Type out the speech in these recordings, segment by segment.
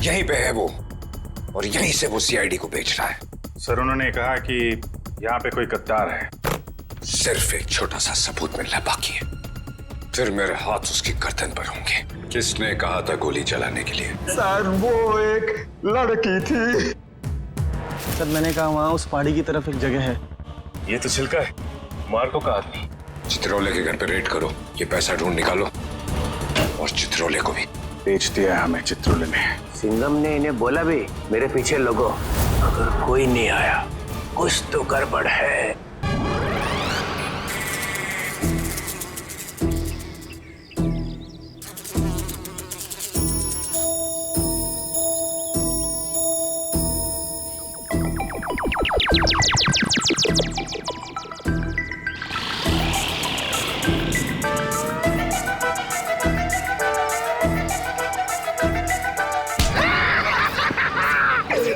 यहीं पे है वो, और यहीं से वो सीआईडी को बेच रहा है। सर उन्होंने कहा कि यहाँ पे कोई गद्दार है। सिर्फ एक छोटा सा सबूत मिलना बाकी है, फिर मेरे हाथ उसकी गर्दन पर होंगे। किसने कहा था गोली चलाने के लिए? सर वो एक लड़की थी। सर मैंने कहा वहाँ उस पहाड़ी की तरफ एक जगह है। ये तो छिलका है, मार्को का आदमी। चित्रोले के घर पे रेड करो, ये पैसा ढूंढ निकालो, और चित्रोले को भी। बेच दिया हमें चित्रोले ने। सिंघम ने इन्हें बोला भी, मेरे पीछे लोगो, अगर कोई नहीं आया कुछ तो गड़बड़ है।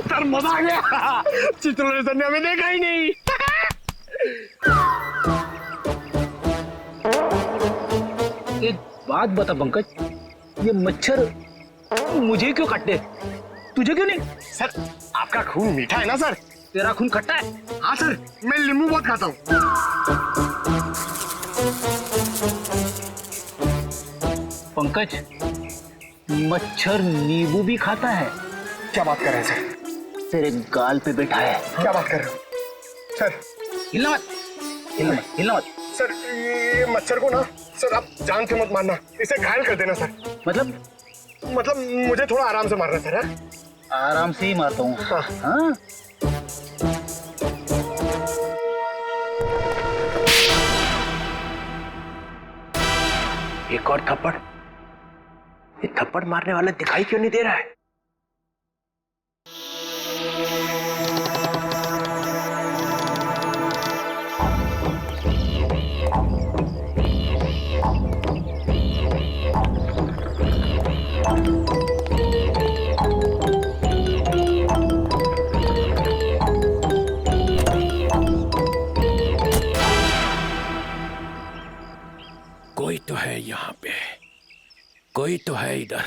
सर मजा आ गया। चित्रोले सर ने हमें देखा ही नहीं। एक बात बता पंकज, ये मच्छर मुझे क्यों काटते, तुझे क्यों नहीं? सर आपका खून मीठा है ना सर? तेरा खून खट्टा है। हाँ सर, मैं नींबू बहुत खाता हूँ। पंकज, मच्छर नींबू भी खाता है? क्या बात कर रहे हैं सर? तेरे गाल पे बैठा है। क्या बात कर रहे हो सर? हिलना मत, हिलना मत, हिलना मत। सर ये मच्छर को ना सर आप जान से मत मारना, इसे घायल कर देना सर। मतलब मुझे थोड़ा आराम से मारना सर। है? आराम से ही मारता हूँ। हाँ। हाँ? एक और थप्पड़। ये थप्पड़ मारने वाला दिखाई क्यों नहीं दे रहा है? कोई तो है यहाँ पे, कोई तो है इधर।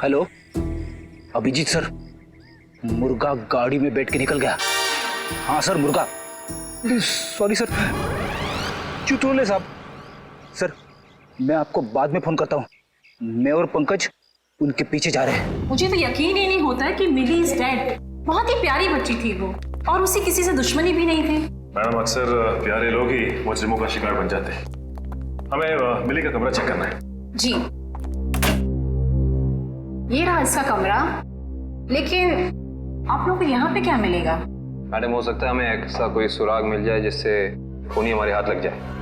हेलो अभिजीत सर, मुर्गा गाड़ी में बैठ के निकल गया। हाँ सर मुर्गा। Sorry sir. चित्रोले साहब। सर मैं आपको बाद में फोन करता हूँ। मैं और पंकज उनके पीछे जा रहे हैं। मुझे तो यकीन ही नहीं होता है कि मिली इज डेड। बहुत ही प्यारी बच्ची थी वो, और उसे किसी से दुश्मनी भी नहीं थी। मैडम अक्सर प्यारे लोग ही मुजरिमों का शिकार बन जाते हैं। हमें मिली का कमरा चेक करना है। जी ये रहा इसका कमरा, लेकिन आप लोगों को यहाँ पे क्या मिलेगा? मैडम हो सकता है हमें ऐसा कोई सुराग मिल जाए जिससे खूनी हमारे हाथ लग जाए।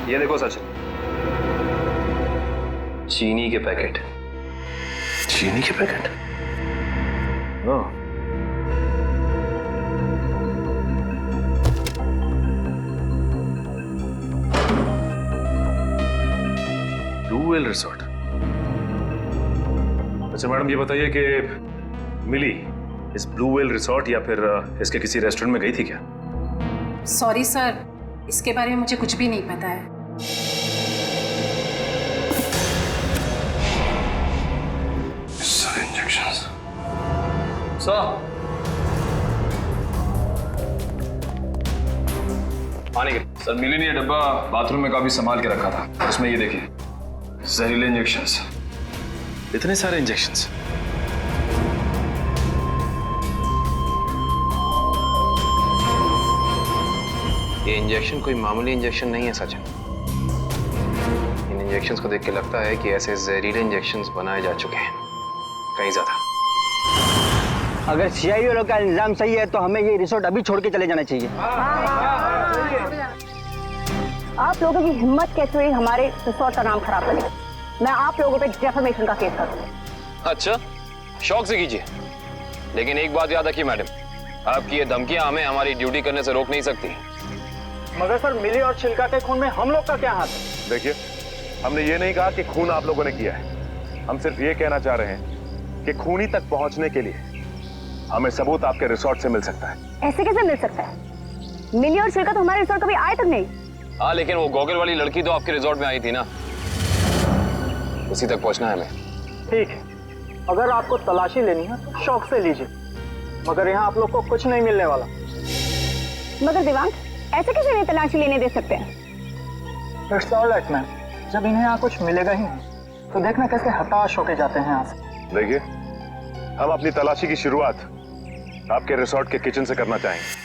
ये देखो सचिन, चीनी के पैकेट। चीनी के पैकेट? Blue whale resort. अच्छा मैडम ये बताइए कि मिली इस ब्लू व्हेल रिसोर्ट या फिर इसके किसी रेस्टोरेंट में गई थी क्या? सॉरी सर, इसके बारे में मुझे कुछ भी नहीं पता है। इंजेक्शंस। पानी के सर, मिली ने ये डब्बा बाथरूम में काफी संभाल के रखा था, और उसमें ये देखिए जहरीले इंजेक्शंस। इतने सारे इंजेक्शंस? ये इंजेक्शन कोई मामूली इंजेक्शन नहीं है सचिन। इन इंजेक्शंस को देख के लगता है कि ऐसे जहरीले इंजेक्शंस बनाए जा चुके हैं, कहीं ज्यादा। अगर सीआईडी वालों का इल्जाम सही है तो हमें ये रिसोर्ट अभी छोड़ के चले जाना चाहिए। आप लोगों की हिम्मत कैसे हुई हमारे रिसोर्ट का नाम खराब करने? मैं आप लोगों पे डेफेमेशन का केस करूंगी। अच्छा, शौक से कीजिए, लेकिन एक बात याद रखिए मैडम, आपकी ये धमकियां हमें हमारी ड्यूटी करने से रोक नहीं सकती। मगर सर मिली और छिलका के खून में हम लोग का क्या हाथ है? देखिए, हमने ये नहीं कहा कि खून आप लोगों ने किया है। हम सिर्फ ये कहना चाह रहे हैं कि खूनी तक पहुंचने के लिए हमें सबूत आपके रिसोर्ट से मिल सकता है। ऐसे कैसे मिल सकता है? मिली और छिलका तो हमारे रिसोर्ट कभी आए तक नहीं। हाँ, लेकिन वो गॉगल वाली लड़की तो आपके रिसोर्ट में आई थी ना, उसी तक पहुंचना है हमें। ठीक है, अगर आपको तलाशी लेनी है तो शौक से लीजिए, मगर यहाँ आप लोग को कुछ नहीं मिलने वाला। मगर दिवांग, ऐसे कैसे नहीं तलाशी लेने दे सकते हैं? इट्स ऑल राइट मैम, जब इन्हें यहाँ कुछ मिलेगा ही नहीं तो देखना कैसे हताश होके जाते हैं यहाँ से। देखिए, हम अपनी तलाशी की शुरुआत आपके रिसोर्ट के किचन से करना चाहेंगे।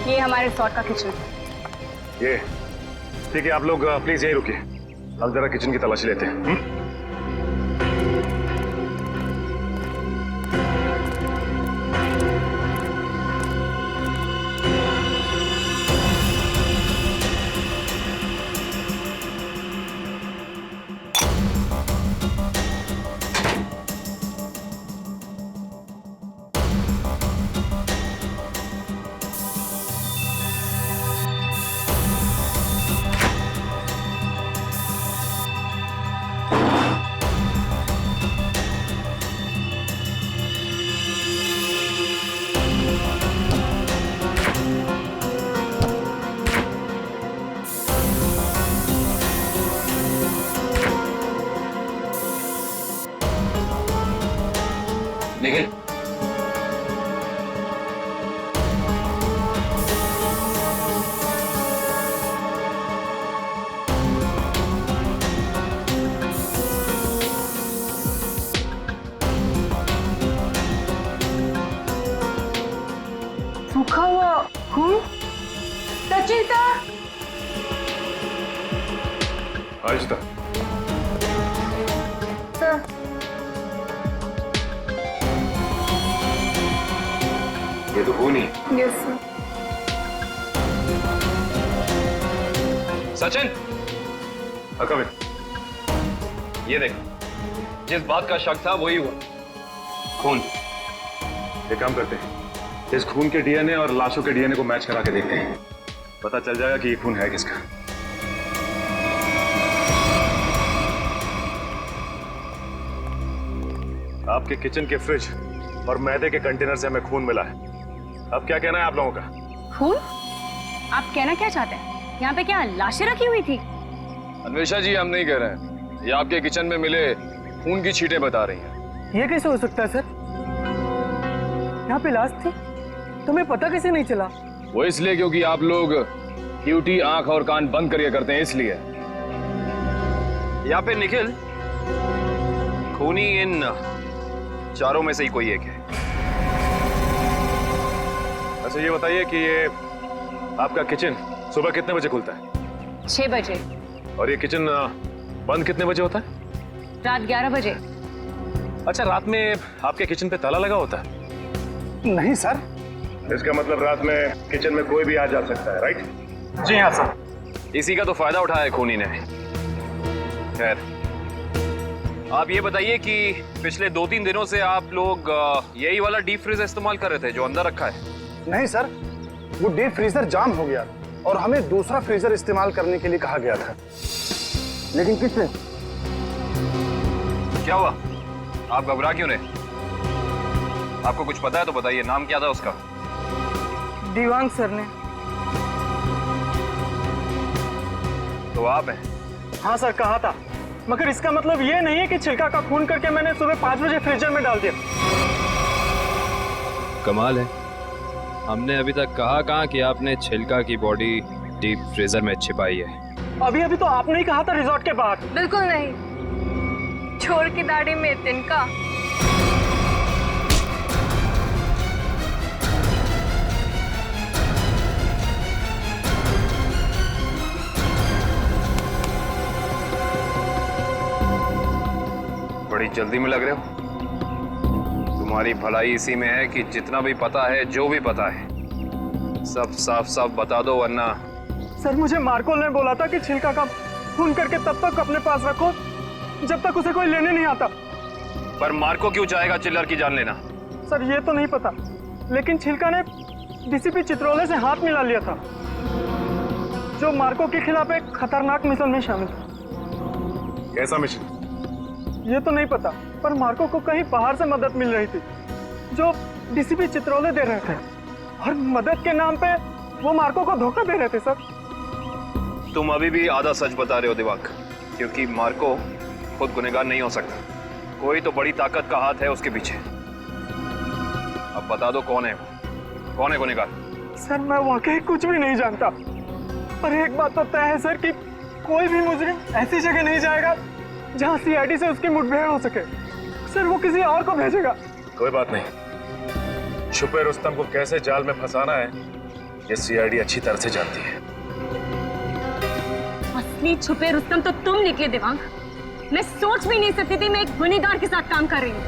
ये हमारे रिसोर्ट का किचन। ये ठीक है, आप लोग प्लीज यहीं रुकिए, हम जरा किचन की तलाशी लेते हैं। निखिल, सूखा हुआ खून। सचिन सर, आहिस्ता। सर ये तो खून ही। Yes sir. Sachin, come in. ये देख, जिस बात का शक था वही हुआ, खून। एक काम करते हैं, इस खून के डीएनए और लाशों के डीएनए को मैच करा के देखते हैं, पता चल जाएगा कि ये खून है किसका। आपके किचन के फ्रिज और मैदे के कंटेनर से हमें खून मिला है। अब क्या कहना है आप लोगों का? खून? आप कहना क्या चाहते हैं? यहाँ पे क्या लाशें रखी हुई थी? अन्वेषा जी, हम नहीं कह रहे हैं, ये आपके किचन में मिले खून की छींटें बता रही हैं। ये कैसे हो सकता है सर? यहाँ पे लाश थी, तुम्हें पता कैसे नहीं चला? वो इसलिए क्योंकि आप लोग ड्यूटी आंख और कान बंद करके करते हैं, इसलिए। या फिर निखिल, खूनी इन चारों में से ही कोई एक है। अच्छा, ये बताइए कि ये आपका किचन सुबह कितने बजे खुलता है? 6 बजे। और ये किचन बंद कितने बजे होता है? रात 11 बजे। अच्छा, रात में आपके किचन पे ताला लगा होता है? नहीं सर। इसका मतलब रात में किचन में कोई भी आ जा सकता है, राइट? जी हाँ सर। इसी का तो फायदा उठाया है खूनी ने। खैर, आप ये बताइए कि पिछले 2-3 दिनों से आप लोग यही वाला डीप फ्रीजर इस्तेमाल कर रहे थे जो अंदर रखा है? नहीं सर, वो डीप फ्रीजर जाम हो गया और हमें दूसरा फ्रीजर इस्तेमाल करने के लिए कहा गया था। लेकिन किसने? क्या हुआ? आप घबरा क्यों रहे? आपको कुछ पता है तो बताइए, नाम क्या था उसका? दिवांग सर ने। तो आप हैं? हाँ सर, कहा था। मगर इसका मतलब ये नहीं है कि छिलका का खून करके मैंने सुबह 5 बजे फ्रीजर में डाल दिया। कमाल है, हमने अभी तक कहा कि आपने छिलका की बॉडी डीप फ्रीजर में छिपाई है। अभी तो आपने ही कहा था रिजॉर्ट के बाहर। बिल्कुल नहीं, छोड़ की दाढ़ी में तिनका। बड़ी जल्दी में लग रहे हो। तुम्हारी भलाई इसी में है कि जितना भी पता है, जो भी पता है, सब साफ साफ बता दो, वरना। सर, मुझे मार्कोल ने बोला था कि छिलका का खून करके तब तक अपने पास रखो जब तक उसे कोई लेने नहीं आता। पर मार्को क्यों चाहेगा चिल्लर की जान लेना? सर, ये तो नहीं पता, लेकिन छिलका ने डीसीपी चित्रोले से हाथ मिला लिया था, जो मार्को के खिलाफ एक खतरनाक मिशन में शामिल था। कैसा मिशन? ये तो नहीं पता, पर मार्को को कहीं बाहर से मदद मिल रही थी जो डीसीपी चित्रोले दे रहे थे, और मदद के नाम पे वो मार्को को धोखा दे रहे थे। सर, तुम अभी भी आधा सच बता रहे हो दिवाक, क्योंकि मार्को खुद गुनहगार नहीं हो सकता। कोई तो बड़ी ताकत का हाथ है उसके पीछे। अब बता दो कौन है वो? कौन है गुनहगार? सर, मैं वाकई कुछ भी नहीं जानता, पर एक बात तो तय है सर कि कोई भी मुजरिम ऐसी जगह नहीं जाएगा जहां सीआईडी से उसकी मुठभेड़ हो सके। सर, वो किसी और को भेजेगा। कोई बात नहीं, छुपे रुस्तम को कैसे जाल में फंसाना है ये सीआईडी अच्छी तरह से जानती है। असली छुपे रुस्तम तो तुम निकले दिवांग। मैं सोच भी नहीं सकती थी मैं एक गुनहगार के साथ काम कर रही हूँ।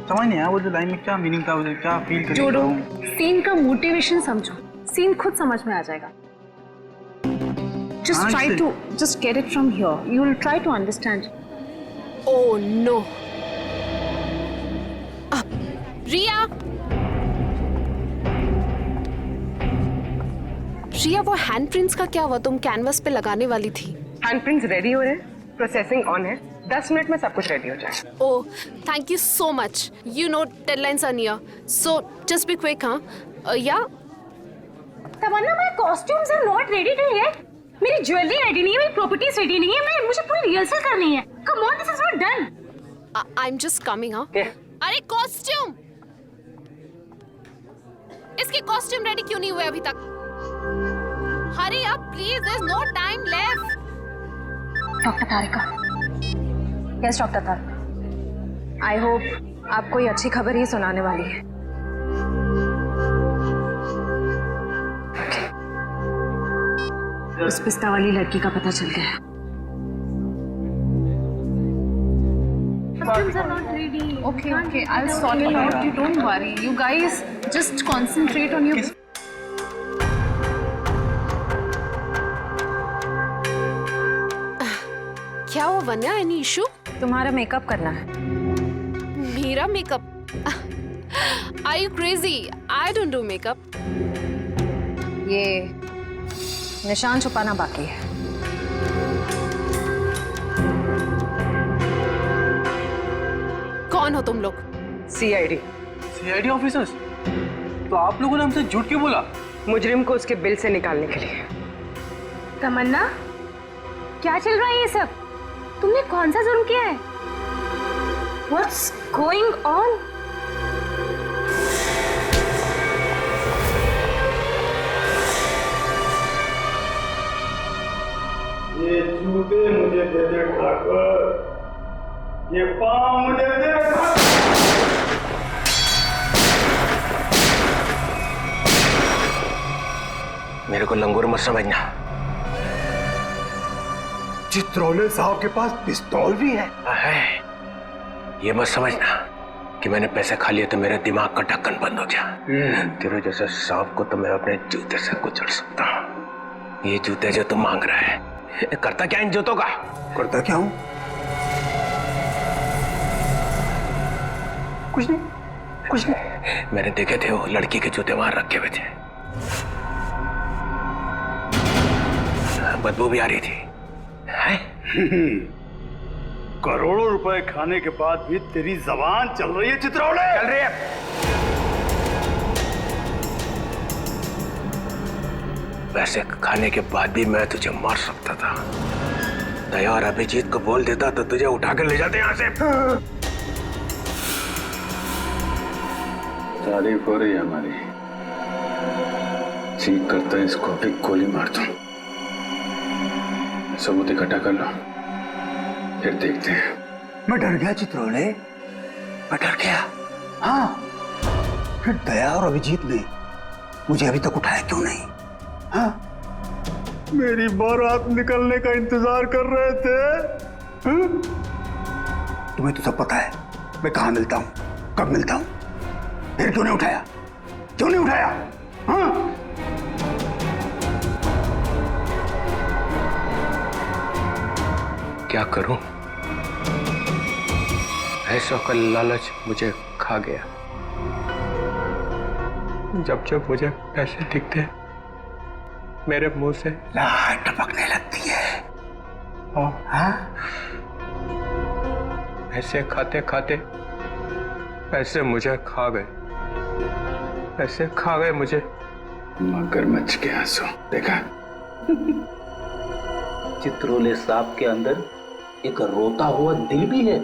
समझ नहीं आया वो जो लाइन में क्या मीनिंग था, वो क्या फील कर जोड़ो, सीन का मोटिवेशन समझो, सीन खुद समझ में आ जाएगा। Just try to just get it from here. You will try to understand. Oh no. रिया, रिया, वो हैंडप्रिंट्स का क्या हुआ? तुम कैनवस पे लगाने वाली थी। हैंडप्रिंट्स रेडी हो रहे हैं, प्रोसेसिंग ऑन है, 10 मिनट में सब कुछ रेडी हो जाएगा। Oh, thank you so much. You know deadlines are near, so just be quick. हाँ या Tamanna, my costumes are not ready to yet. मेरी ज्वेलरी रेडी नहीं है, मेरी प्रॉपर्टीज रेडी नहीं है, मुझे पूरी रिहर्सल करनी है। Come on, this is not done. I am just coming. हाँ, अरे कॉस्ट्यूम, इसके कॉस्ट्यूम रेडी क्यों नहीं हुए अभी तक? Hurry up please, there is no time left. Doctor Tarika, yes doctor Tarika, I hope आप कोई अच्छी खबर ही सुनाने वाली है। उस पिस्ता वाली लड़की का पता चल गया। Costumes are not ready. Okay, I'll sort it out. You don't worry. You guys just concentrate on your. क्या हुआ वन्या? Any issue? तुम्हारा मेकअप करना है। मेरा makeup? Are you crazy? I don't do makeup. ये निशान छुपाना बाकी है। कौन हो तुम लोग? CID officers? तो आप लोगों ने हमसे झूठ क्यों बोला? मुजरिम को उसके बिल से निकालने के लिए। तमन्ना, क्या चल रहा है ये सब? तुमने कौन सा जुर्म किया है? What's going on? ये जूते मुझे दे दे ठाकुर, ये पाँव मुझे दे दे। मेरे को लंगूर मत समझना। चित्रोले साहब के पास पिस्तौल भी है। ये मत समझना कि मैंने पैसे खा लिए तो मेरे दिमाग का ढक्कन बंद हो गया। तेरे जैसे सांप को तो मैं अपने जूते से कुचल सकता हूँ। ये जूते जो तुम मांग रहा है, करता क्या इन जूतों का? करता क्या हूँ? कुछ नहीं, कुछ नहीं। मैंने देखे थे वो लड़की के जूते वहां रखे हुए थे। बदबू भी आ रही थी। है? करोड़ों रुपए खाने के बाद भी तेरी जबान चल रही है चित्रौले? चल रही है। वैसे खाने के बाद भी मैं तुझे मार सकता था। दया और अभिजीत को बोल देता तो तुझे उठा कर ले जाते यहां से। तारीफ हो रही है हमारी। चीख करता है इसको अभी गोली मार दूं। सबूत इकट्ठा कर लो, फिर देखते हैं। मैं डर गया चित्रौले, मैं डर गया। हाँ, फिर दया और अभिजीत ने मुझे अभी तक उठाया क्यों नहीं? हाँ, मेरी बारात निकलने का इंतजार कर रहे थे। हाँ? तुम्हें तो सब पता है मैं कहाँ मिलता हूँ, कब मिलता हूँ। फिर क्यों नहीं उठाया? क्यों नहीं उठाया? हाँ? क्या करूं? पैसों का लालच मुझे खा गया। जब जब मुझे पैसे दिखते मेरे मुंह से लाट टपकने लगती है। हाँ? पैसे खाते खाते पैसे मुझे खा गए। पैसे खा गए मुझे। मगरमच्छ के आंसू देखा? चित्रोले सांप के अंदर एक रोता हुआ दिल भी है।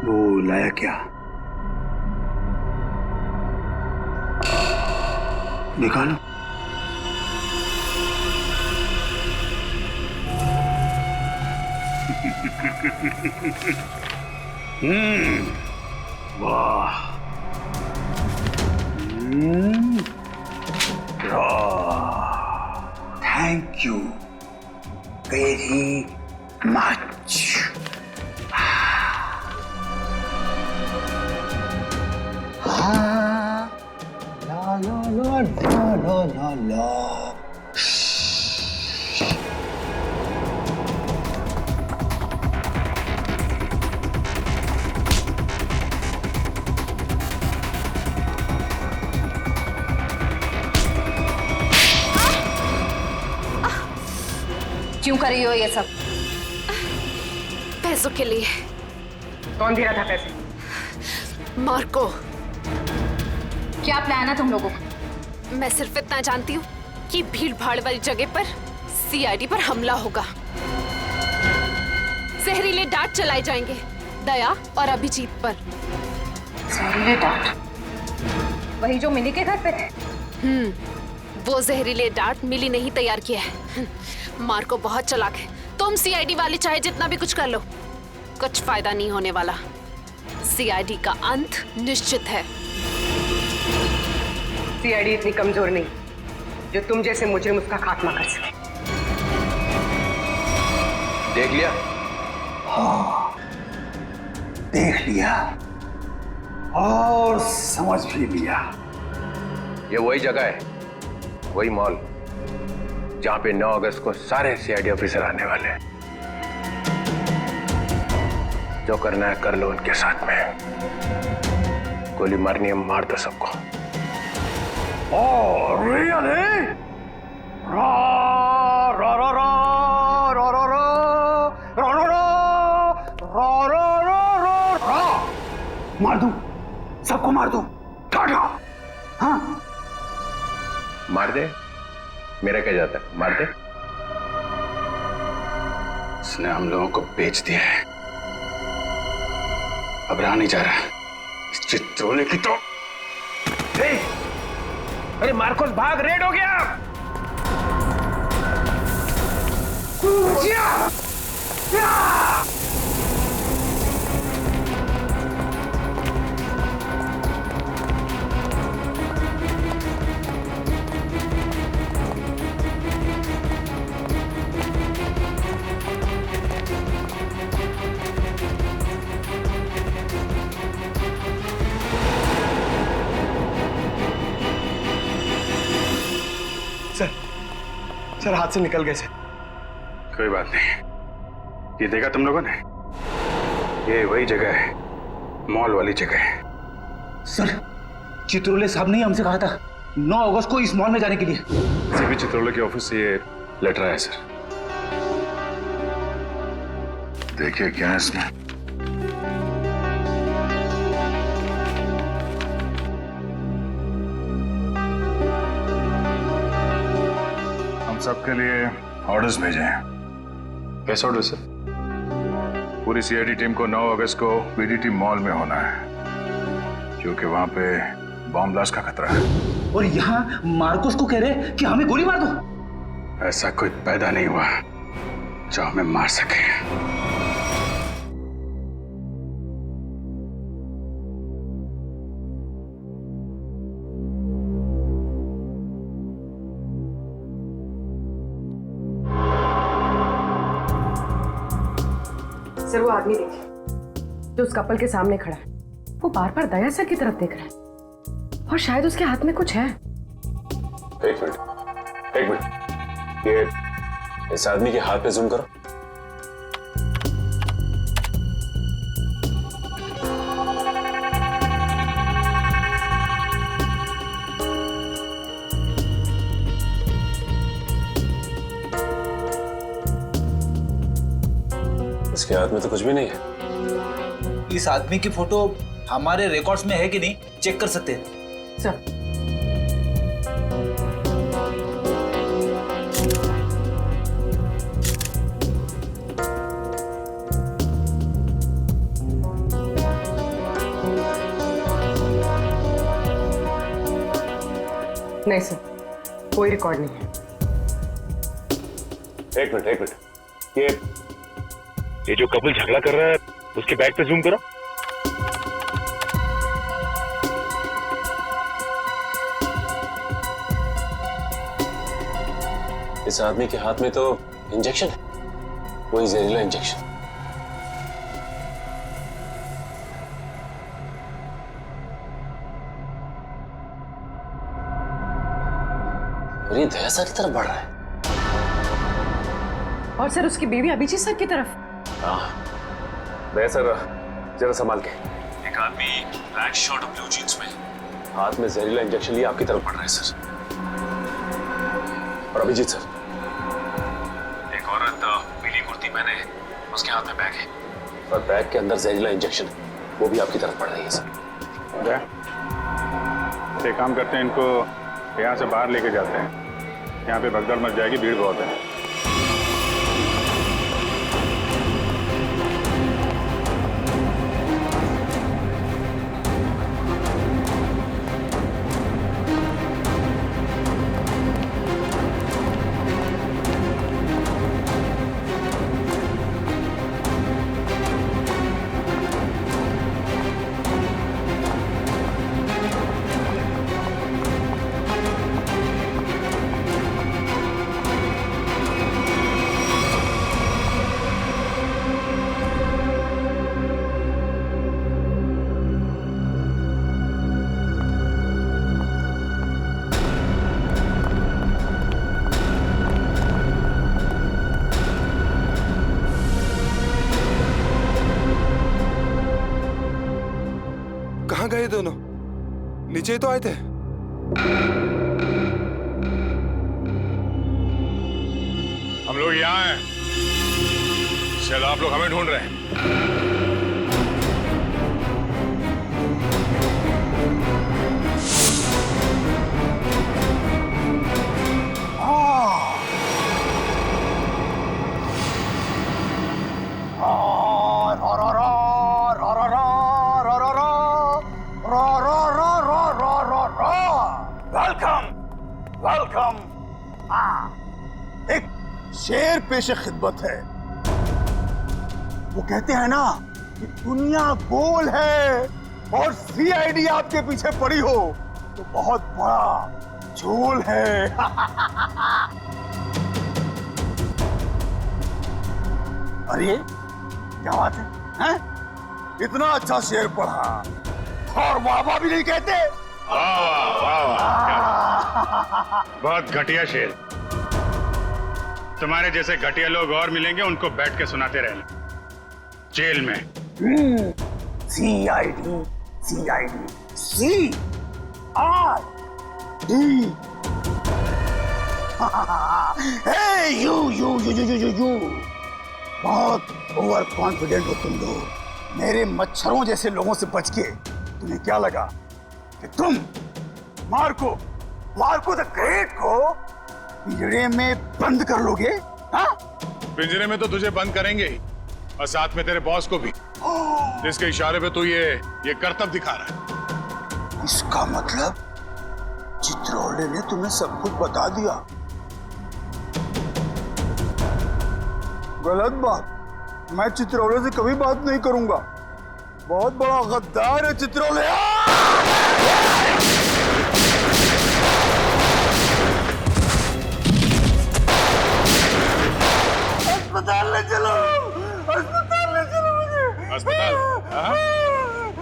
वो लाया क्या? निकालो। वाह, थैंक यू वेरी मच। हाँ, ला ला ला ला ला ला ला। क्यों कर रही हो ये सब? पैसों के लिए। कौन दे रहा था पैसे? मार्को। क्या प्लान है तुम लोगों का? मैं सिर्फ इतना जानती हूँ कि भीड़ भाड़ वाली जगह पर सीआईडी पर हमला होगा। जहरीले डांट चलाए जाएंगे दया और अभिजीत पर। जहरीले डांट? वही जो मिली के घर पे थे? वो जहरीले डांट मिली नहीं तैयार किया है। मार्को बहुत चालाक है। तुम सीआईडी वाले चाहे जितना भी कुछ कर लो, कुछ फायदा नहीं होने वाला। सीआईडी का अंत निश्चित है। सीआईडी इतनी कमजोर नहीं जो तुम जैसे मुजरिम उसका खात्मा कर सके। देख लिया? हाँ, देख लिया और समझ भी लिया। ये वही जगह है, वही मॉल जहां पे 9 अगस्त को सारे सीआईडी ऑफिसर आने वाले हैं। जो करना है कर लो उनके साथ में। गोली मारनी है मार दो सबको। Oh, really? Ra ra ra ra ra ra ra ra ra ra ra ra ra ra। मार दूं, सबको मार दूं। टाटा। हाँ, मार दे, मेरा क्या जाता है, मार दे। इसने हम लोगों को बेच दिया है, अब रहा नहीं जा रहा। इस चित्रोले की तो अरे मार्कोस भाग, रेड हो गया। सर हाथ से निकल गए सर। कोई बात नहीं, ये देखा तुम लोगों ने? ये वही जगह है, मॉल वाली जगह है। सर चित्रोले साहब ने हमसे कहा था 9 अगस्त को इस मॉल में जाने के लिए। सीपी चित्रोले के ऑफिस से ये लेटर आया सर। देखिए क्या है इसमें। हम सबके लिए ऑर्डर्स भेजे हैं। कैसे ऑर्डर सर? पूरी सीआईडी टीम को 9 अगस्त को बीडीटी मॉल में होना है, क्योंकि वहां पे बॉम्ब ब्लास्ट का खतरा है। और यहाँ मार्कोस को कह रहे कि हमें गोली मार दो। ऐसा कोई पैदा नहीं हुआ जो हमें मार सके। सर वो आदमी देखिए जो उस कपल के सामने खड़ा है, वो बार बार दया सर की तरफ देख रहा है और शायद उसके हाथ में कुछ है। एक मिनट, ये इस आदमी के हाथ पे जूम करो। इसके हाथ में तो कुछ भी नहीं है। इस आदमी की फोटो हमारे रिकॉर्ड्स में है कि नहीं, चेक कर सकते हैं सर। नहीं सर, कोई रिकॉर्ड नहीं है। एक मिनट, ये जो कपल झगड़ा कर रहा है उसके बैग पे जूम करो। इस आदमी के हाथ में तो इंजेक्शन है, वही जहरीला इंजेक्शन। और ये दया सर की तरफ बढ़ रहा है। और सर उसकी बीवी अभिजीत सर की तरफ। दया सर जरा संभाल के। एक आदमी ब्लैक शर्ट और ब्लू जींस में हाथ में जहरीला इंजेक्शन लिए आपकी तरफ बढ़ रहा है सर। और अभिजीत सर, एक औरत पीली कुर्ती पहने है, उसके हाथ में बैग है और बैग के अंदर जहरीला इंजेक्शन है, वो भी आपकी तरफ बढ़ रही है सर। एक काम करते हैं, इनको यहाँ से बाहर लेके जाते हैं। यहाँ पे भगदड़ मच जाएगी, भीड़ बहुत है। कहाँ गए दोनों? नीचे तो आए थे। हम लोग यहाँ हैं, शायद आप लोग हमें ढूंढ रहे हैं। वेलकम। एक शेर पेशे खिदमत है। वो कहते हैं ना कि दुनिया गोल है और सीआईडी आपके पीछे पड़ी हो तो बहुत बड़ा झोल है। अरे क्या बात है, हैं? इतना अच्छा शेर पढ़ा और वाह भी नहीं कहते। बहुत घटिया शेर। तुम्हारे जैसे घटिया लोग और मिलेंगे, उनको बैठ के सुनाते रहना जेल में। सीआईडी सीआईडी सी यू बहुत ओवर कॉन्फिडेंट हो तुम लोग। मेरे मच्छरों जैसे लोगों से बच के तुम्हें क्या लगा कि तुम मार्को द ग्रेट को पिंजरे में बंद कर लोगे? हाँ? पिंजरे में तो तुझे बंद करेंगे ही, और साथ में तेरे बॉस को भी, जिसके इशारे पे तू ये करतब दिखा रहा है। इसका मतलब चित्रोले ने तुम्हें सब कुछ बता दिया। गलत बात, मैं चित्रोले से कभी बात नहीं करूंगा। बहुत बड़ा गद्दार है चित्रोले। अस्पताल ले चलो, अस्पताल ले चलो मुझे। अस्पताल? हाँ?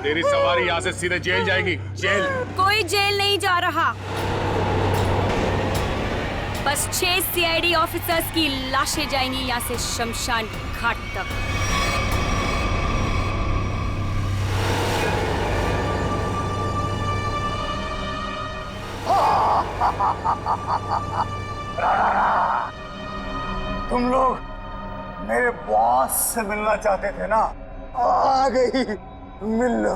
तेरी सवारी यहाँ से सीधे जेल जाएगी। जेल? कोई जेल नहीं जा रहा, बस 6 सीआईडी ऑफिसर्स की लाशें जाएंगी यहाँ से शमशान घाट तक। तुम लोग मेरे बॉस से मिलना चाहते थे ना? आ गई, मिल लो।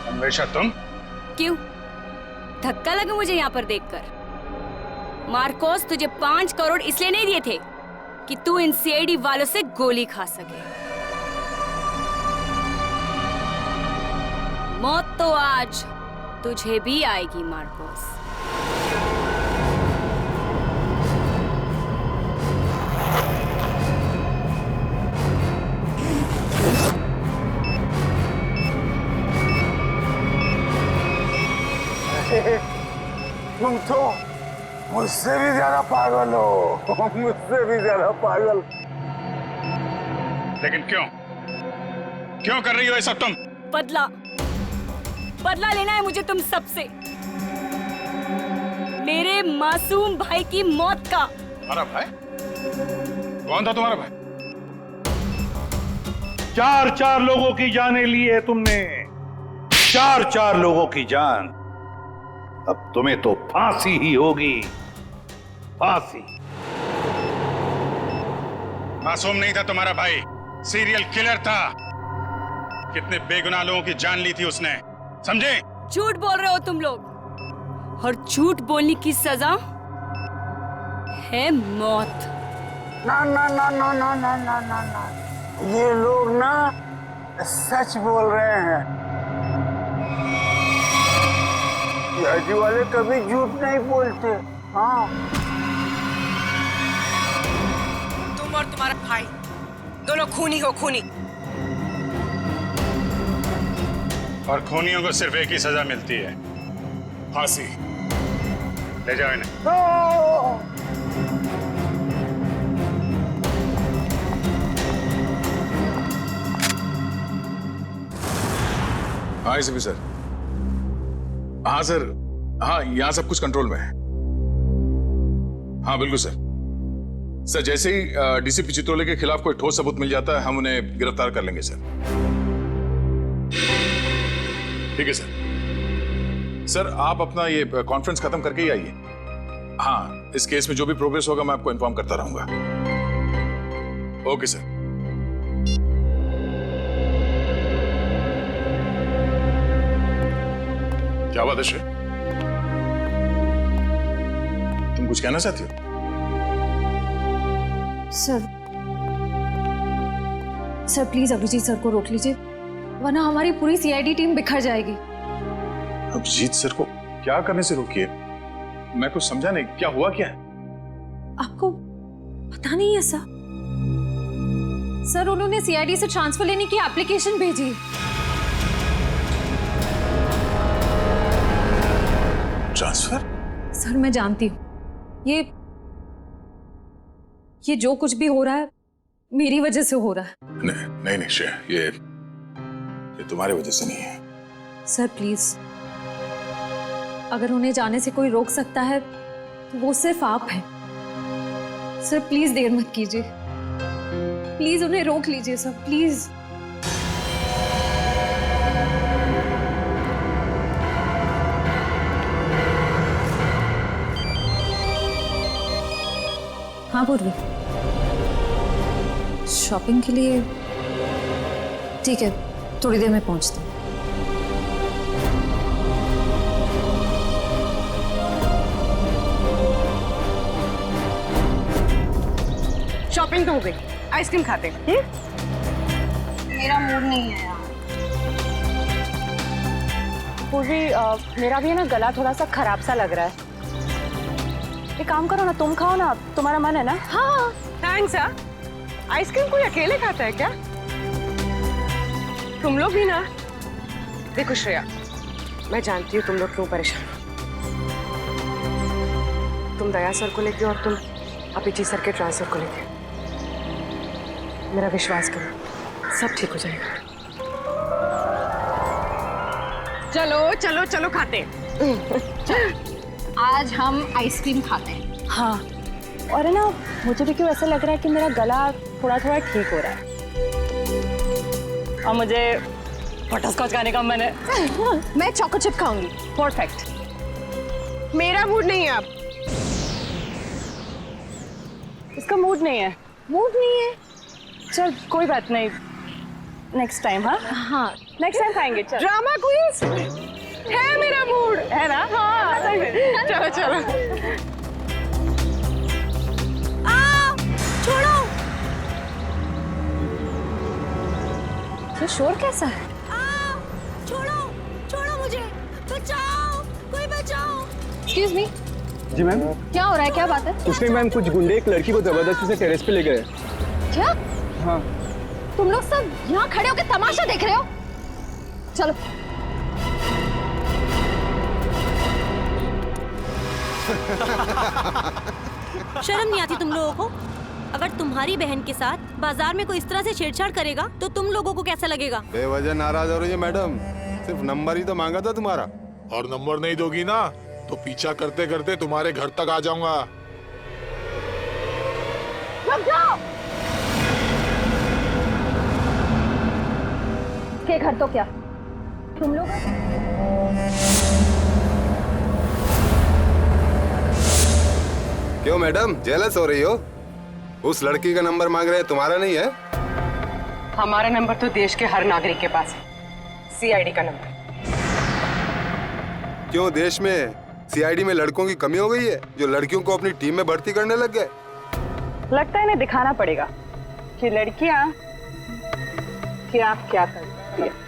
हमेशा तुम? क्यों धक्का लगा मुझे यहाँ पर देखकर? मार्कोस तुझे 5 करोड़ इसलिए नहीं दिए थे कि तू इन सीआईडी वालों से गोली खा सके। मौत तो आज तुझे भी आएगी मार्कोस। तुम तो मुझसे भी ज्यादा पागल हो, मुझसे भी ज्यादा पागल। लेकिन क्यों कर रही हो ये सब तुम? बदला लेना है मुझे तुम सबसे, मेरे मासूम भाई की मौत का। तुम्हारा भाई? कौन था तुम्हारा भाई? 4 लोगों की जानें ली है तुमने, 4 लोगों की जान। अब तुम्हें तो फांसी ही होगी, फांसी। मासूम नहीं था तुम्हारा भाई, सीरियल किलर था। कितने बेगुनाह लोगों की जान ली थी उसने, समझे? झूठ बोल रहे हो तुम लोग, और झूठ बोलने की सजा है मौत। ना ना ना ना ना ना ना ना ना, ये लोग ना सच बोल रहे हैं। सीआईडी वाले कभी झूठ नहीं बोलते। हाँ, तुम और तुम्हारा भाई दोनों खूनी हो, खूनी। और खूनियों को सिर्फ एक ही सजा मिलती है, फांसी। ले जाओ इन्हें। हाँ एसपी सर। हाँ सर, हाँ यहाँ सब कुछ कंट्रोल में है। हाँ बिल्कुल सर। सर जैसे ही डीसीपी चित्रोले के खिलाफ कोई ठोस सबूत मिल जाता है हम उन्हें गिरफ्तार कर लेंगे सर। ठीक है सर। सर आप अपना ये कॉन्फ्रेंस खत्म करके ही आइए। हाँ, इस केस में जो भी प्रोग्रेस होगा मैं आपको इन्फॉर्म करता रहूंगा। Okay sir. क्या बात है श्रेय? तुम कुछ कहना चाहती हो? सर प्लीज अभिजीत सर को रोक लीजिए, वरना हमारी पूरी सीआईडी टीम बिखर जाएगी। अभिजीत सर को क्या करने से रोकिए? मैं कुछ समझा नहीं, क्या हुआ क्या है? आपको पता नहीं है सर? सर उन्होंने सीआईडी से ट्रांसफर लेने की एप्लीकेशन भेजी। ट्रांसफर? सर मैं जानती हूँ ये जो कुछ भी हो रहा है मेरी वजह से हो रहा है। नहीं नहीं श्रेय, ये तुम्हारी वजह से नहीं है। सर प्लीज, अगर उन्हें जाने से कोई रोक सकता है तो वो सिर्फ आप हैं। सर प्लीज देर मत कीजिए, प्लीज उन्हें रोक लीजिए सर, प्लीज। हाँ पूर्वी, शॉपिंग के लिए ठीक है, थोड़ी देर में पहुंचती हूँ। शॉपिंग तो हो गई, आइसक्रीम खाते हैं। मेरा मूड नहीं है यार। पूर्वी, मेरा भी है ना गला थोड़ा सा खराब सा लग रहा है। एक काम करो ना, तुम खाओ ना, तुम्हारा मन है ना? हाँ थैंक्स। आइसक्रीम कोई अकेले खाता है क्या? तुम लोग भी ना। देखो श्रेया, मैं जानती हूँ तुम लोग क्यों परेशान हो। तुम दया सर को लेके और तुम अभिजीत सर के ट्रांसफर को लेके। मेरा विश्वास करो, सब ठीक हो जाएगा। चलो चलो चलो खाते हैं। आज हम आइसक्रीम खाते हैं। हाँ, और है ना, मुझे भी क्यों ऐसा लग रहा है कि मेरा गला थोड़ा थोड़ा ठीक हो रहा है और मुझे बटरस्कॉच खाने का मन है। मैं चॉको चिप खाऊंगी। परफेक्ट। मेरा मूड नहीं है अब। इसका मूड नहीं है। मूड नहीं है? चल कोई बात नहीं, नेक्स्ट टाइम। हाँ हाँ, नेक्स्ट टाइम खाएंगे। चल। ड्रामा क्वींस है मेरा मूड, है ना? हाँ चलो चलो। छोड़ो, ये शोर कैसा है? छोड़ो छोड़ो मुझे, बचाओ, कोई बचाओ। Excuse me. जी मैम। क्या हो रहा है, क्या बात है? कुछ नहीं मैम, कुछ गुंडे एक लड़की को जबरदस्ती से टेरेस पे ले गए। क्या? हाँ। तुम लोग सब यहाँ खड़े होकर तमाशा देख रहे हो? चलो। शर्म नहीं आती तुम लोगों को? अगर तुम्हारी बहन के साथ बाजार में कोई इस तरह से छेड़छाड़ करेगा तो तुम लोगों को कैसा लगेगा? बेवजह नाराज हो रही है मैडम, सिर्फ नंबर ही तो मांगा था तुम्हारा। और नंबर नहीं दोगी ना तो पीछा करते करते तुम्हारे घर तक आ जाऊंगा। रुक जाओ। के घर तो क्या तुम लोग? क्यों मैडम, जेलस हो रही हो? उस लड़की का नंबर मांग रहे हैं, तुम्हारा नहीं है? हमारा नंबर तो देश के हर नागरिक के पास है, सीआईडी का नंबर। क्यों, देश में सीआईडी में लड़कों की कमी हो गई है जो लड़कियों को अपनी टीम में भर्ती करने लग गए? लगता है इन्हें दिखाना पड़ेगा कि लड़कियां क्या क्या करती है।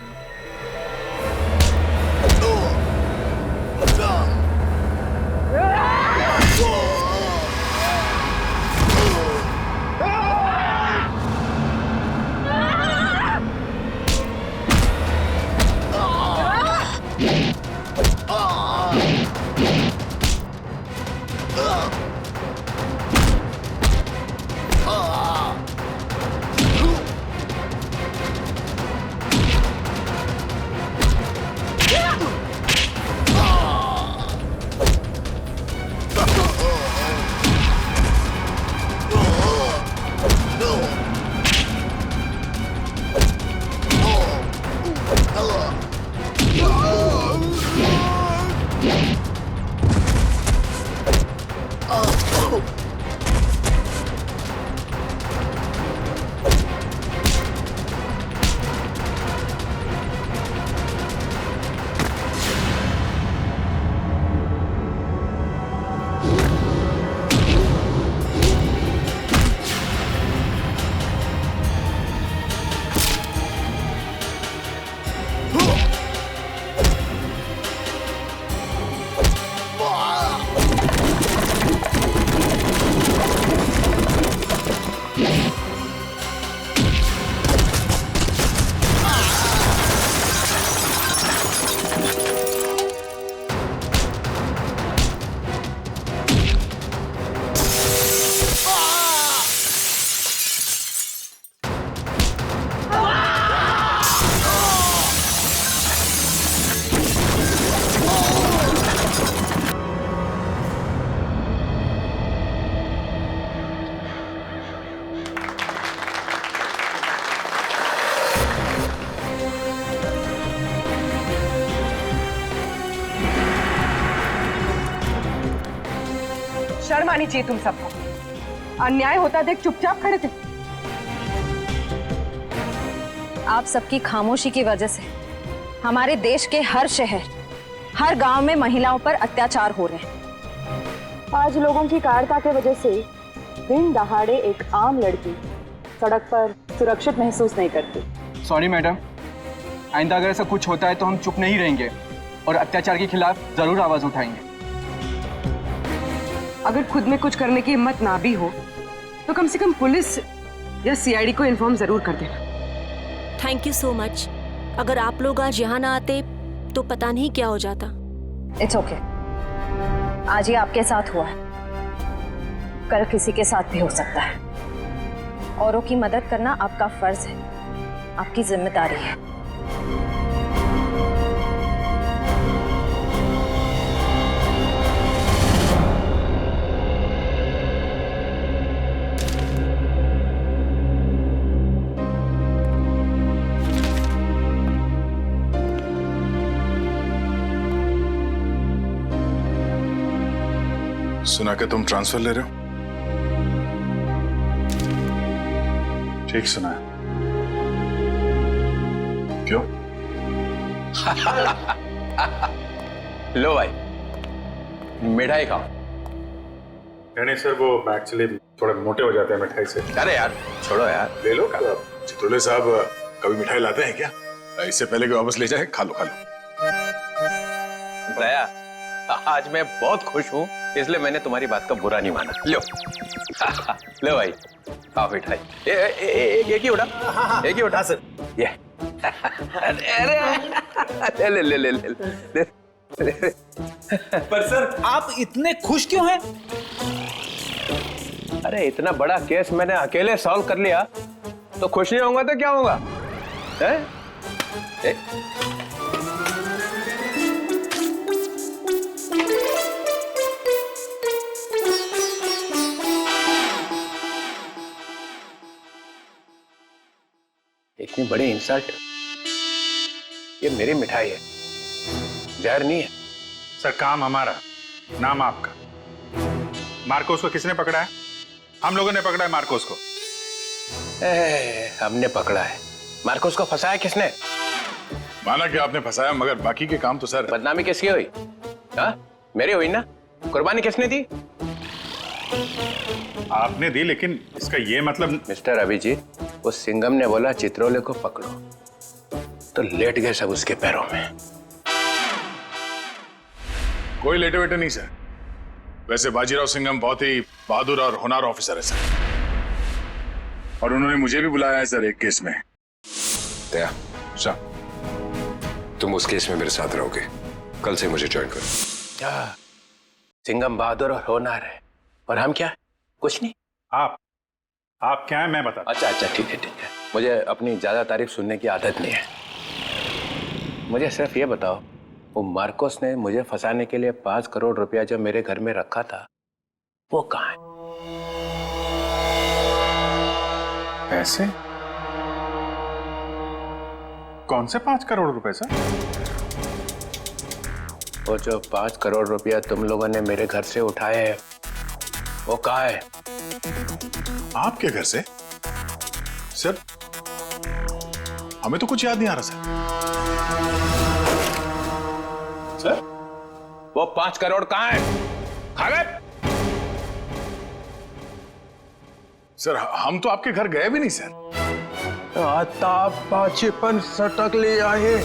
शर्म आनी चाहिए तुम सबको। अन्याय होता देख चुपचाप खड़े थे। आप सबकी खामोशी की वजह से हमारे देश के हर शहर, हर गांव में महिलाओं पर अत्याचार हो रहे हैं। आज लोगों की कायरता की वजह से दिन दहाड़े एक आम लड़की सड़क पर सुरक्षित महसूस नहीं करती। सॉरी मैडम, आइंदा अगर ऐसा कुछ होता है तो हम चुप नहीं रहेंगे और अत्याचार के खिलाफ जरूर आवाज उठाएंगे। अगर खुद में कुछ करने की हिम्मत ना भी हो तो कम से कम पुलिस या सीआईडी को इन्फॉर्म जरूर कर देना। Thank you so much. अगर आप लोग आज यहाँ ना आते तो पता नहीं क्या हो जाता। It's okay. आज ये आपके साथ हुआ है, कल किसी के साथ भी हो सकता है। औरों की मदद करना आपका फर्ज है, आपकी जिम्मेदारी है। सुना कि तुम ट्रांसफर ले रहे हो? ठीक सुना है। क्यों? लो भाई, मिठाई खाओ। नहीं सर, वो एक्चुअली थोड़े मोटे हो जाते हैं मिठाई से। अरे यार छोड़ो यार, ले लो। चित्रोले साहब कभी मिठाई लाते हैं क्या? इससे पहले कि वापस ले जाए, खा लो खा लो। दया, आज मैं बहुत खुश हूँ, इसलिए मैंने तुम्हारी बात का बुरा नहीं माना। लो लो भाई, खाओ मिठाई। एक ही उठा, एक ही उठा सर। ये अरे ले ले ले ले ले। पर सर आप इतने खुश क्यों हैं? अरे इतना बड़ा केस मैंने अकेले सॉल्व कर लिया, तो खुश नहीं होऊंगा तो क्या होगा? इतनी बड़ी इंसल्ट। ये मेरी मिठाई है, जहर नहीं है। सर काम हमारा, नाम आपका। मार्कोस को किसने पकड़ा है? हम लोगों ने पकड़ा है मार्कोस को। हमने पकड़ा है। मार्कोस को फंसाया किसने? माना कि आपने फंसाया, मगर बाकी के काम तो सर। बदनामी किसकी हुई? हाँ मेरी हुई ना। कुर्बानी किसने दी? आपने दी, लेकिन इसका ये मतलब। मिस्टर अभिजीत, वो सिंघम ने बोला चित्रोले को पकड़ो, तो लेट गए सब उसके पैरों में। कोई लेटे वेटे नहीं सर। वैसे बाजीराव सिंघम बहुत ही बहादुर और होनहार ऑफिसर है सर, और उन्होंने मुझे भी बुलाया है सर एक केस में। दया, तुम उस केस में मेरे साथ रहोगे। कल से मुझे ज्वाइन करो। सिंघम बहादुर और होनहार है, और हम क्या? कुछ नहीं। आप क्या है मैं बता। अच्छा अच्छा, ठीक है ठीक है। मुझे अपनी ज्यादा तारीफ सुनने की आदत नहीं है। मुझे सिर्फ ये बताओ, वो मार्कोस ने मुझे फंसाने के लिए 5 करोड़ रुपया जो मेरे घर में रखा था, वो कहाँ है? पैसे? कौन से 5 करोड़ रुपए सर? वो जो 5 करोड़ रुपया तुम लोगों ने मेरे घर से उठाए हैं, वो कहाँ है? आपके घर से? सर हमें तो कुछ याद नहीं आ रहा सर। वो 5 करोड़ कहाँ है? खा गए? सर हम तो आपके घर गए भी नहीं सर। आता बचपन सटक ले आए।